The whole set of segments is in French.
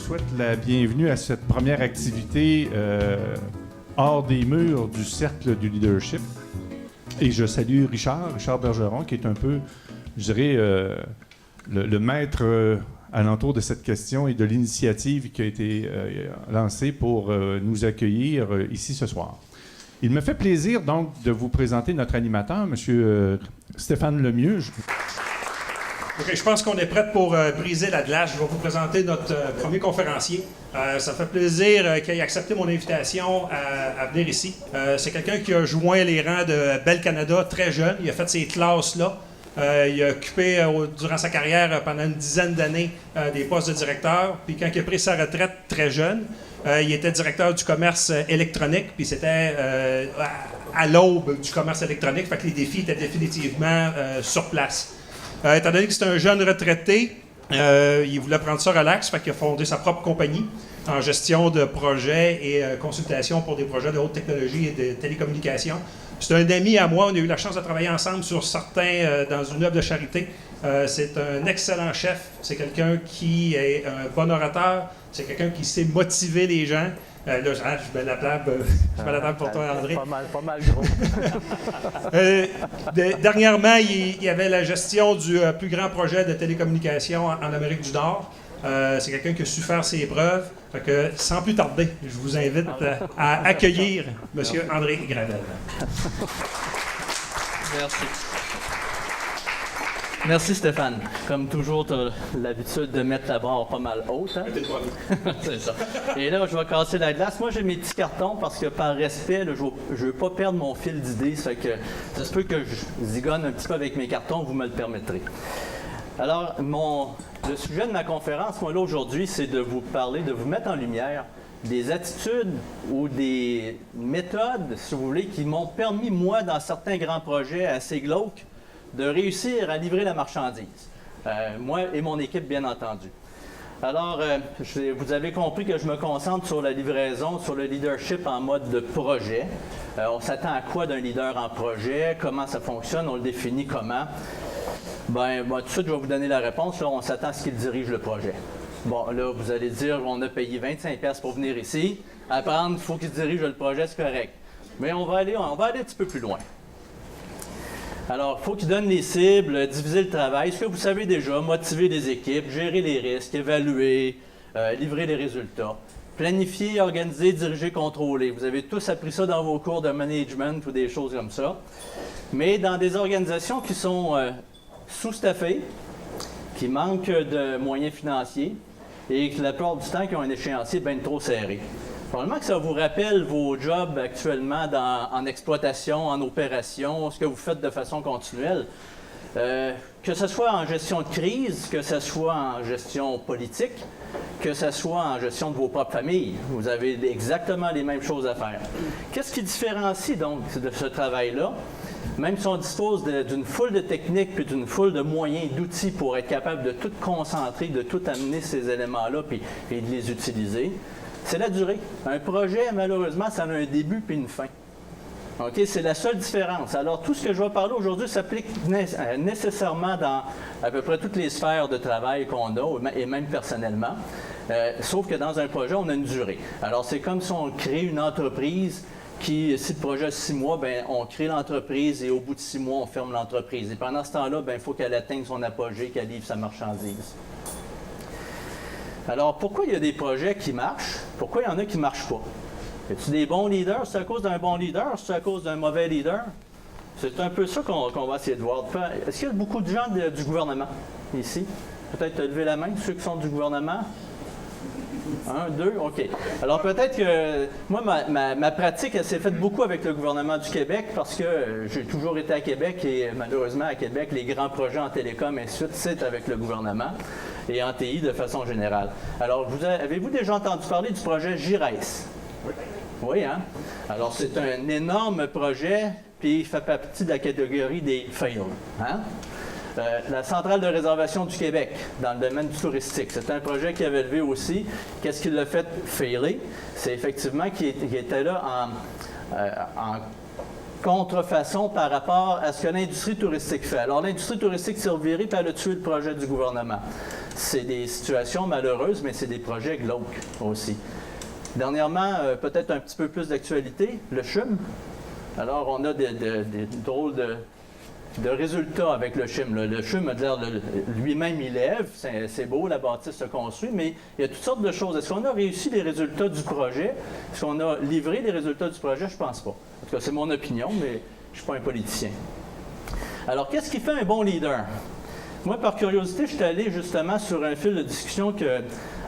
souhaite la bienvenue à cette première activité hors des murs du Cercle du leadership. Et je salue Richard Bergeron, qui est un peu, je dirais, le maître alentour de cette question et de l'initiative qui a été lancée pour nous accueillir ici ce soir. Il me fait plaisir donc de vous présenter notre animateur, M. Stéphane Lemieux. Okay, je pense qu'on est prêt pour briser la glace. Je vais vous présenter notre premier conférencier. Ça me fait plaisir qu'il ait accepté mon invitation à venir ici. C'est quelqu'un qui a joint les rangs de Bell Canada très jeune. Il a fait ces classes-là. Il a occupé durant sa carrière pendant une dizaine d'années des postes de directeur. Puis quand il a pris sa retraite très jeune, il était directeur du commerce électronique. Puis c'était à l'aube du commerce électronique. Fait que les défis étaient définitivement sur place. Étant donné que c'est un jeune retraité, il voulait prendre ça relax, fait qu'il a fondé sa propre compagnie en gestion de projets et consultation pour des projets de haute technologie et de télécommunications. C'est un ami à moi, on a eu la chance de travailler ensemble sur certains dans une œuvre de charité. C'est un excellent chef, c'est quelqu'un qui est un bon orateur, c'est quelqu'un qui sait motiver les gens. Là, je mets la table pour toi, André. Pas mal gros. Dernièrement, il y avait la gestion du plus grand projet de télécommunications en Amérique du Nord. C'est quelqu'un qui a su faire ses preuves. Fait que, sans plus tarder, je vous invite à accueillir M. André Gravel. Merci. Merci Stéphane. Comme toujours, tu as l'habitude de mettre la barre pas mal haute. Hein? C'est ça. Et là, je vais casser la glace. Moi, j'ai mes petits cartons parce que par respect, là, je ne veux pas perdre mon fil d'idées. Ça se peut que je zigonne un petit peu avec mes cartons, vous me le permettrez. Alors, le sujet de ma conférence, moi, là, aujourd'hui, c'est de vous parler, de vous mettre en lumière des attitudes ou des méthodes, si vous voulez, qui m'ont permis, moi, dans certains grands projets assez glauques, de réussir à livrer la marchandise. Moi et mon équipe, bien entendu. Alors, vous avez compris que je me concentre sur la livraison, sur le leadership en mode de projet. On s'attend à quoi d'un leader en projet? Comment ça fonctionne? On le définit comment? Tout de suite, je vais vous donner la réponse. Là, on s'attend à ce qu'il dirige le projet. Bon, là, vous allez dire, on a payé 25$ pour venir ici. Apprendre, il faut qu'il dirige le projet, c'est correct. Mais on va aller un petit peu plus loin. Alors, il faut qu'il donne les cibles, diviser le travail, ce que vous savez déjà, motiver les équipes, gérer les risques, évaluer, livrer les résultats, planifier, organiser, diriger, contrôler. Vous avez tous appris ça dans vos cours de management ou des choses comme ça. Mais dans des organisations qui sont sous-staffées, qui manquent de moyens financiers et qui, la plupart du temps, qui ont un échéancier bien trop serré. Probablement que ça vous rappelle vos jobs actuellement en exploitation, en opération, ce que vous faites de façon continuelle. Que ce soit en gestion de crise, que ce soit en gestion politique, que ce soit en gestion de vos propres familles. Vous avez exactement les mêmes choses à faire. Qu'est-ce qui différencie donc de ce travail-là? Même si on dispose d'une foule de techniques puis d'une foule de moyens, d'outils pour être capable de tout concentrer, de tout amener ces éléments-là et de les utiliser, c'est la durée. Un projet, malheureusement, ça a un début puis une fin. OK? C'est la seule différence. Alors, tout ce que je vais parler aujourd'hui s'applique nécessairement dans à peu près toutes les sphères de travail qu'on a, et même personnellement. Sauf que dans un projet, on a une durée. Alors, c'est comme si on crée une entreprise si le projet a 6 mois, on crée l'entreprise et au bout de 6 mois, on ferme l'entreprise. Et pendant ce temps-là, il faut qu'elle atteigne son apogée, qu'elle livre sa marchandise. Alors, pourquoi il y a des projets qui marchent? Pourquoi il y en a qui ne marchent pas? Y a-t-il des bons leaders? C'est à cause d'un bon leader? C'est à cause d'un mauvais leader? C'est un peu ça qu'on va essayer de voir. Est-ce qu'il y a beaucoup de gens du gouvernement ici? Peut-être lever la main, ceux qui sont du gouvernement? 1, 2, OK. Alors peut-être que moi, ma pratique, elle s'est faite beaucoup avec le gouvernement du Québec parce que j'ai toujours été à Québec et malheureusement à Québec, les grands projets en télécom et ainsi de suite, c'est avec le gouvernement et en TI de façon générale. Alors, avez-vous déjà entendu parler du projet GIRES? Oui, hein? Alors, c'est un énorme projet, puis il fait partie de la catégorie des fails. Hein? La centrale de réservation du Québec, dans le domaine du touristique, c'est un projet qui avait levé aussi. Qu'est-ce qui l'a fait failer? C'est effectivement qu'il était là en contrefaçon par rapport à ce que l'industrie touristique fait. Alors, l'industrie touristique s'est revirée, puis elle a tué le projet du gouvernement. c'est des situations malheureuses, mais c'est des projets glauques aussi. Dernièrement, peut-être un petit peu plus d'actualité, le CHUM. Alors, on a des drôles de résultats avec le CHUM. Le CHUM, lui-même, il lève, c'est beau, la bâtisse se construit, mais il y a toutes sortes de choses. Est-ce qu'on a réussi les résultats du projet? Est-ce qu'on a livré les résultats du projet? Je ne pense pas. En tout cas, c'est mon opinion, mais je ne suis pas un politicien. Alors, qu'est-ce qui fait un bon leader? Moi, par curiosité, je suis allé justement sur un fil de discussion que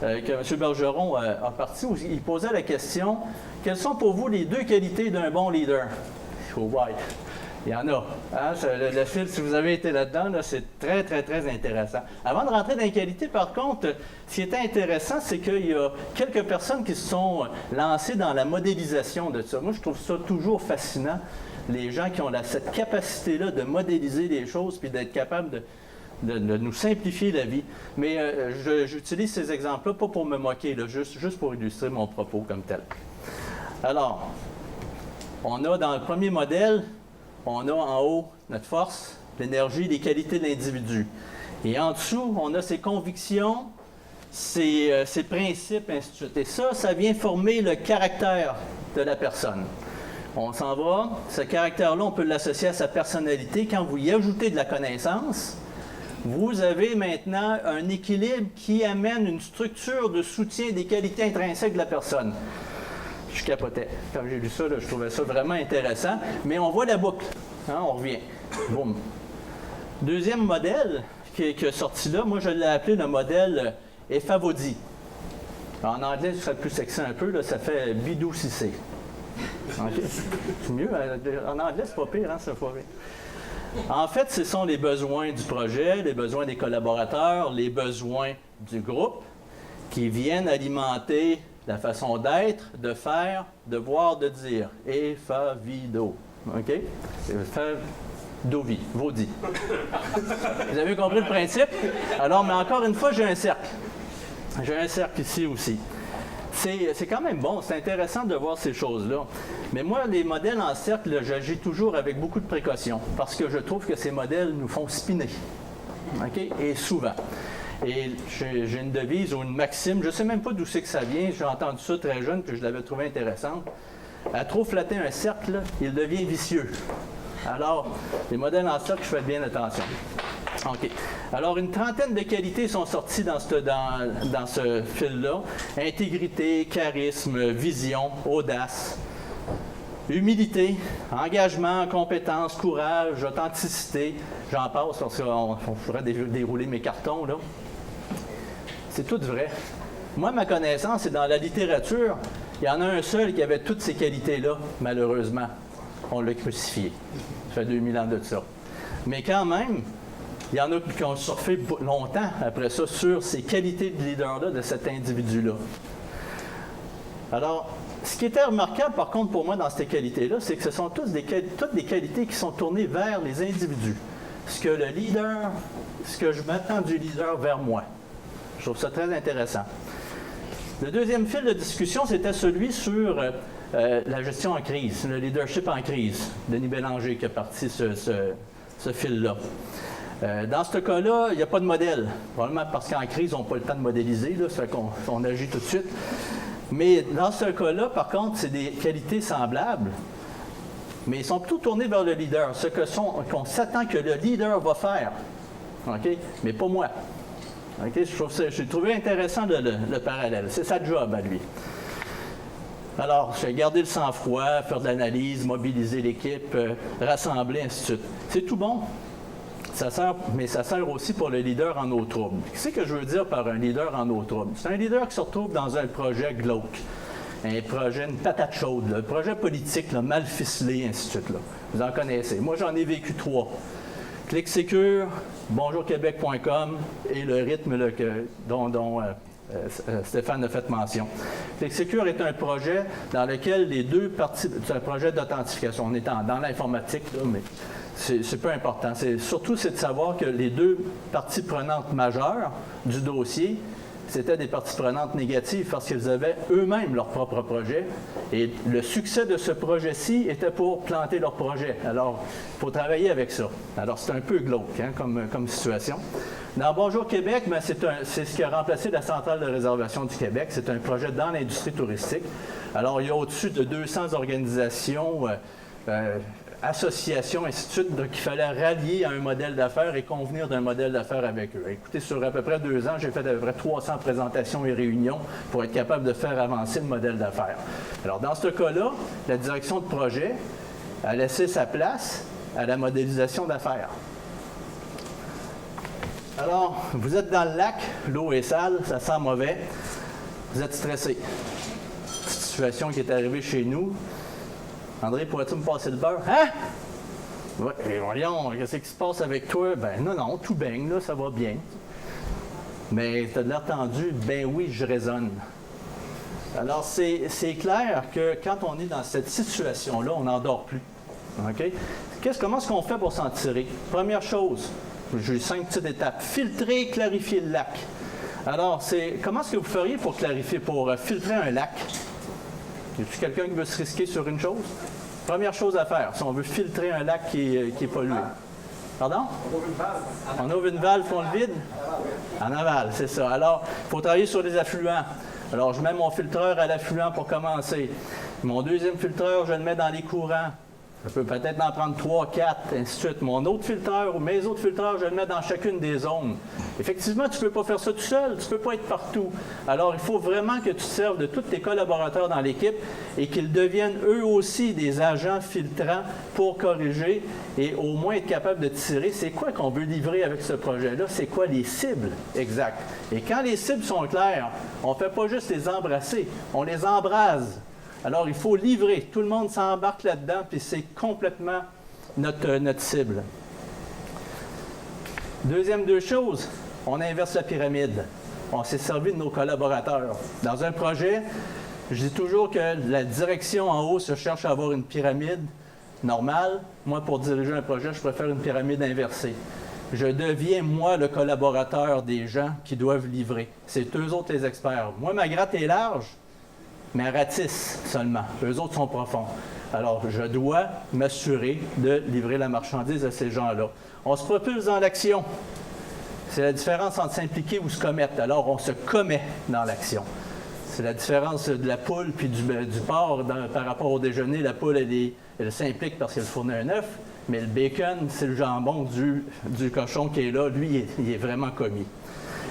M. Bergeron a parti, où il posait la question, quelles sont pour vous les 2 qualités d'un bon leader? Oh boy! Il y en a. Hein? Le fil, si vous avez été là-dedans, là, c'est très, très, très intéressant. Avant de rentrer dans les qualités, par contre, ce qui était intéressant, c'est qu'il y a quelques personnes qui se sont lancées dans la modélisation de ça. Moi, je trouve ça toujours fascinant, les gens qui ont cette capacité-là de modéliser les choses puis d'être capables de nous simplifier la vie. Mais j'utilise ces exemples-là pas pour me moquer, là, juste pour illustrer mon propos comme tel. Alors, on a dans le premier modèle, on a en haut notre force, l'énergie, les qualités de l'individu. Et en dessous, on a ses convictions, ses principes, ainsi de suite. Et ça vient former le caractère de la personne. On s'en va, ce caractère-là, on peut l'associer à sa personnalité. Quand vous y ajoutez de la connaissance, vous avez maintenant un équilibre qui amène une structure de soutien des qualités intrinsèques de la personne. Je capotais. Quand j'ai lu ça, là, je trouvais ça vraiment intéressant. Mais on voit la boucle. Hein, on revient. Boum. Deuxième modèle qui est sorti là, moi je l'ai appelé le modèle Efavodi. En anglais, ce serait plus sexy un peu, là, ça fait bidou cissé. Okay. C'est mieux. En anglais, c'est pas pire, hein, c'est pas pire. En fait, ce sont les besoins du projet, les besoins des collaborateurs, les besoins du groupe qui viennent alimenter la façon d'être, de faire, de voir, de dire. Efavido. OK? Efadovi. Vaudi. Vous avez compris le principe? Alors, mais encore une fois, j'ai un cercle. J'ai un cercle ici aussi. C'est quand même bon, c'est intéressant de voir ces choses-là. Mais moi, les modèles en cercle, j'agis toujours avec beaucoup de précaution parce que je trouve que ces modèles nous font spinner. OK? Et souvent. Et j'ai une devise ou une maxime, je ne sais même pas d'où c'est que ça vient, j'ai entendu ça très jeune puis je l'avais trouvé intéressante. À trop flatter un cercle, il devient vicieux. Alors, les modèles en cercle, je fais bien attention. OK. Alors, une trentaine de qualités sont sorties dans ce fil-là. Intégrité, charisme, vision, audace, humilité, engagement, compétence, courage, authenticité. J'en passe parce qu'on pourrait dérouler mes cartons, là. C'est tout vrai. Moi, ma connaissance, c'est dans la littérature. Il y en a un seul qui avait toutes ces qualités-là, malheureusement. On l'a crucifié. Ça fait 2000 ans de ça. Mais quand même, il y en a qui ont surfé longtemps après ça sur ces qualités de leader-là, de cet individu-là. Alors, ce qui était remarquable, par contre, pour moi, dans ces qualités-là, c'est que ce sont toutes des qualités qui sont tournées vers les individus. Ce que je m'attends du leader vers moi. Je trouve ça très intéressant. Le deuxième fil de discussion, c'était celui sur la gestion en crise, le leadership en crise. Denis Bélanger qui a parti ce fil-là. Dans ce cas-là, il n'y a pas de modèle. Probablement parce qu'en crise, on n'a pas le temps de modéliser, là, ça fait qu'on agit tout de suite. Mais dans ce cas-là, par contre, c'est des qualités semblables, mais ils sont plutôt tournés vers le leader, ce qu'on s'attend que le leader va faire. OK? Mais pas moi. OK? J'ai trouvé intéressant le parallèle. C'est sa job à lui. Alors, j'ai gardé le sang-froid, faire de l'analyse, mobiliser l'équipe, rassembler, ainsi de suite. C'est tout bon. Mais ça sert aussi pour le leader en eau trouble. Qu'est-ce que je veux dire par un leader en eau trouble? C'est un leader qui se retrouve dans un projet glauque, un projet, une patate chaude, un projet politique là, mal ficelé, ainsi de suite. Là. Vous en connaissez. Moi, j'en ai vécu 3. ClickSecure, bonjourquebec.com et le rythme là, dont Stéphane a fait mention. ClickSecure est un projet dans lequel les deux parties, c'est un projet d'authentification. On est dans l'informatique, là, mais c'est peu important. Surtout, c'est de savoir que les deux parties prenantes majeures du dossier c'était des parties prenantes négatives parce qu'ils avaient eux-mêmes leur propre projet. Et le succès de ce projet-ci était pour planter leur projet. Alors, il faut travailler avec ça. Alors, c'est un peu glauque hein, comme situation. Dans Bonjour Québec, ben, c'est ce qui a remplacé la centrale de réservation du Québec. C'est un projet dans l'industrie touristique. Alors, il y a au-dessus de 200 organisations, associations, ainsi de suite, donc il fallait rallier à un modèle d'affaires et convenir d'un modèle d'affaires avec eux. Écoutez, sur à peu près 2 ans, j'ai fait à peu près 300 présentations et réunions pour être capable de faire avancer le modèle d'affaires. Alors, dans ce cas-là, la direction de projet a laissé sa place à la modélisation d'affaires. Alors, vous êtes dans le lac, l'eau est sale, ça sent mauvais, vous êtes stressé. Cette situation qui est arrivée chez nous. André, pourrais-tu me passer le beurre? Hein? Ouais, voyons, qu'est-ce qui se passe avec toi? Ben non, tout baigne, là, ça va bien. Mais tu as de l'air tendu, ben oui, je raisonne. Alors, c'est clair que quand on est dans cette situation-là, on n'en dort plus. OK? Comment est-ce qu'on fait pour s'en tirer? Première chose, j'ai 5 petites étapes. Filtrer, clarifier le lac. Alors, comment est-ce que vous feriez pour clarifier, pour filtrer un lac? Y a-t-il quelqu'un qui veut se risquer sur une chose? Première chose à faire, si on veut filtrer un lac qui est pollué. Pardon? On ouvre une valve. On ouvre une valve, on le vide? En aval, c'est ça. Alors, il faut travailler sur les affluents. Alors, je mets mon filtreur à l'affluent pour commencer. Mon deuxième filtreur, je le mets dans les courants. Je peux peut-être en prendre 3, 4, ainsi de suite. Mon autre filtreur ou mes autres filtreurs, je le mets dans chacune des zones. Effectivement, tu ne peux pas faire ça tout seul, tu ne peux pas être partout. Alors, il faut vraiment que tu te serves de tous tes collaborateurs dans l'équipe et qu'ils deviennent eux aussi des agents filtrants pour corriger et au moins être capable de tirer c'est quoi qu'on veut livrer avec ce projet-là, c'est quoi les cibles exactes. Et quand les cibles sont claires, on ne fait pas juste les embrasser, on les embrase. Alors, il faut livrer. Tout le monde s'embarque là-dedans, puis c'est complètement notre cible. Deuxième chose, on inverse la pyramide. On s'est servi de nos collaborateurs. Dans un projet, je dis toujours que la direction en haut se cherche à avoir une pyramide normale. Moi, pour diriger un projet, je préfère une pyramide inversée. Je deviens, moi, le collaborateur des gens qui doivent livrer. C'est eux autres les experts. Moi, ma gratte est large, mais elle ratisse seulement. Eux autres sont profonds. Alors, je dois m'assurer de livrer la marchandise à ces gens-là. On se propulse dans l'action. C'est la différence entre s'impliquer ou se commettre. Alors, on se commet dans l'action. C'est la différence de la poule puis du porc par rapport au déjeuner. La poule, elle s'implique parce qu'elle fournit un œuf, mais le bacon, c'est le jambon du cochon qui est là. Lui, il est vraiment commis.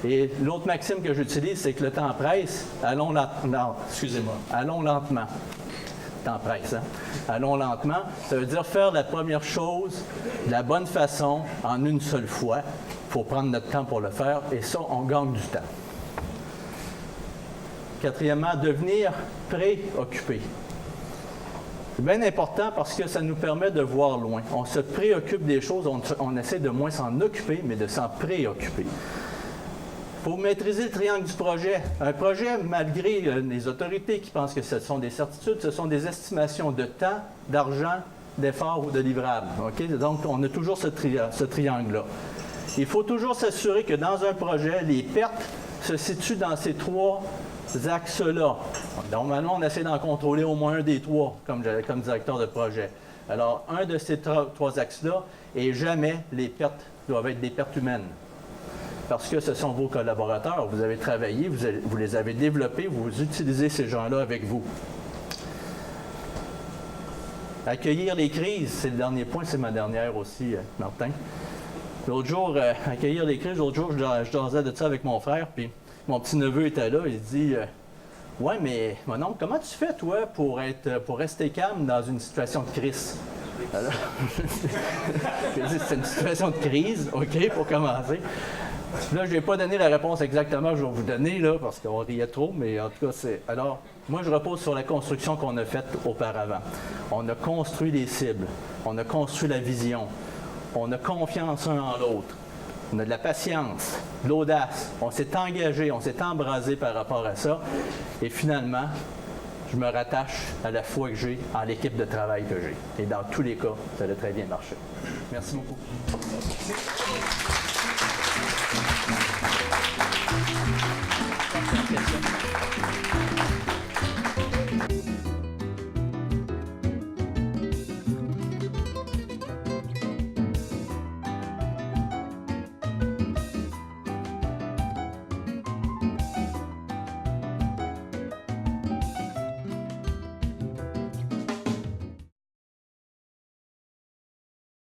Et l'autre maxime que j'utilise, c'est que le temps presse. Allons lentement. Le temps presse, hein? Allons lentement. Ça veut dire faire la première chose de la bonne façon, en une seule fois. Il faut prendre notre temps pour le faire, et ça, on gagne du temps. Quatrièmement, devenir préoccupé. C'est bien important parce que ça nous permet de voir loin. On se préoccupe des choses, on essaie de moins s'en occuper, mais de s'en préoccuper. Il faut maîtriser le triangle du projet. Un projet, malgré les autorités qui pensent que ce sont des certitudes, ce sont des estimations de temps, d'argent, d'efforts ou de livrables. Okay? Donc, on a toujours ce triangle-là. Il faut toujours s'assurer que dans un projet, les pertes se situent dans ces 3 axes-là. Normalement, on essaie d'en contrôler au moins un des 3 comme directeur de projet. Alors, un de ces 3 axes-là, et jamais les pertes doivent être des pertes humaines. Parce que ce sont vos collaborateurs, vous avez travaillé, vous les avez développés, vous utilisez ces gens-là avec vous. Accueillir les crises, c'est le dernier point, c'est ma dernière aussi, Martin. L'autre jour, accueillir les crises, l'autre jour, je jasais de ça avec mon frère, puis mon petit-neveu était là, il dit « Ouais, mais mon oncle, comment tu fais, toi, pour rester calme dans une situation de crise? » Alors, c'est une situation de crise, OK, pour commencer. Là, je ne vais pas donné la réponse exactement que je vais vous donner, là, parce qu'on riait trop, mais en tout cas, c'est... Alors, moi, je repose sur la construction qu'on a faite auparavant. On a construit les cibles, on a construit la vision, on a confiance un en l'autre, on a de la patience, de l'audace, on s'est engagé, on s'est embrasé par rapport à ça, et finalement, je me rattache à la foi que j'ai en l'équipe de travail que j'ai. Et dans tous les cas, ça a très bien marché. Merci beaucoup. Merci. questions.